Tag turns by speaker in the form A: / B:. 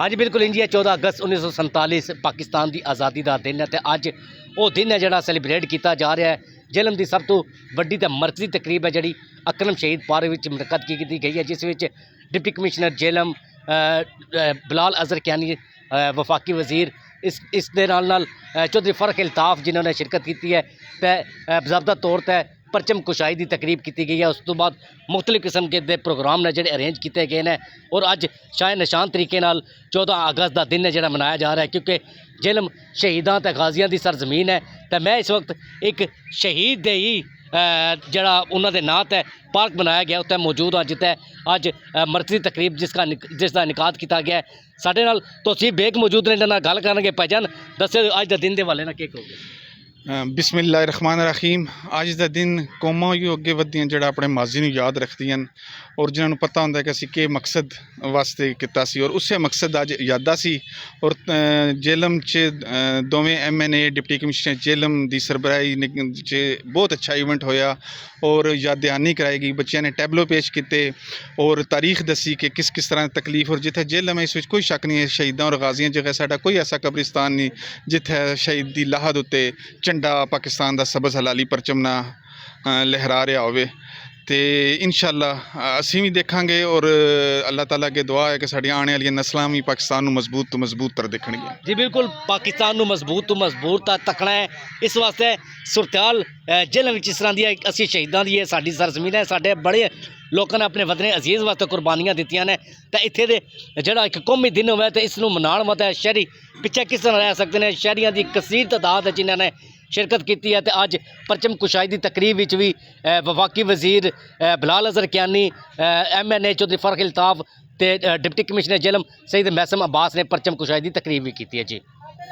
A: हाँ जी बिल्कुल इंजी है। 14 अगस्त 1947 पाकिस्तान की आज़ादी का दिन है तो अज वो दिन है जोड़ा सैलीब्रेट किया जा रहा है। जेलम की सब तो वड्डी ते मरकजी तकरीब है जी अकरम शहीद पार्क में मुनक़द की गई है, जिस डिप्टी कमिश्नर जेलम बिलाल अजहर कियानी वफाकी वजीर इस दे नाल चौधरी फरक अल्ताफ जिन्होंने शिरकत की है तो बाज़ाब्ता तौर पर परचम कुशाई की तकरीब की गई है। उस तो बाद मुख्तलिफ किस्म के प्रोग्राम ने जोड़े अरेंज किए गए हैं और अज शाह निशान तरीके 14 अगस्त का दिन है जोड़ा मनाया जा रहा है, क्योंकि जेलम शहीदा तो गाजियां की सरजमीन है। तो मैं इस वक्त एक शहीद दे ही जड़ा उन्होंने नाँ ते पार्क बनाया गया उत्ते मौजूद हाँ, जिते अज मरकजी तकरीब जिसका इनकाद किया गया है। साडे नाल तौसीफ बेग मौजूद ने, इन्हां नाल गल करांगे। भाईजान दस्सो अज के दिन के हवाले नाल की कहोगे?
B: बिस्मिल्लाहिर्रहमानिर्रहीम। अज का दिन कौमां ही अगे वधियां जिहड़ा अपने माजी नूं याद रखदियां और जिन्होंने पता होंदा कि असीं कि मकसद वास्ते कीता सी और उसे मकसद अज यादा सी। और जेलम च दोवें MNA डिप्टी कमिश्नर जेलम की सरबराही च बहुत अच्छा इवेंट होया और याद दहानी कराई गई। बच्चों ने टैबलो पेश किए और तारीख दसी कि किस किस तरह तकलीफ। और जिथे जेलम है इस कोई शक नहीं है, शहीदों और गाजियों जगह साडा कोई ऐसा कब्रिस्तान नहीं जिथे शहीद की लाहद उत्ते झंडा पाकिस्तान का सबज हलाली परचम ना लहरा रहा होवे। तो इंशाअल्लाह असीं भी देखांगे और अल्लाह ताला के दुआ है कि साड़ी आने वाली नस्लां भी पाकिस्तान नूं मजबूत तो मजबूत तर देखणगियां।
A: जी बिल्कुल, पाकिस्तान नूं मजबूत तो मजबूत तकना है। इस वास्ते सूरताल जेलम विच इस तरह दी असीं शहीदां दी साडी सरजमीन है, साडे बड़े लोगों ने अपने वतने अजीज़ वास्ते कुर्बानियां दित्तियां ने। तो इत्थे दे जिहड़ा एक कौमी दिन होवे तो इसनूं मनाउण वास्ते शहरी पिछे किस तरह रह सकते हैं। शहरियों की कसीर तादाद है जिन्होंने शिरकत की है। तो अज परचम कुशाई की तकरीब विच भी वफाकी वजीर बिलाल अजहर कियानी, MNA चौधरी फरक अल्ताफ ते डिप्टी कमिश्नर जेलम सईद मैसम अब्बास ने परचम कुशाई की तकरीब भी की है जी।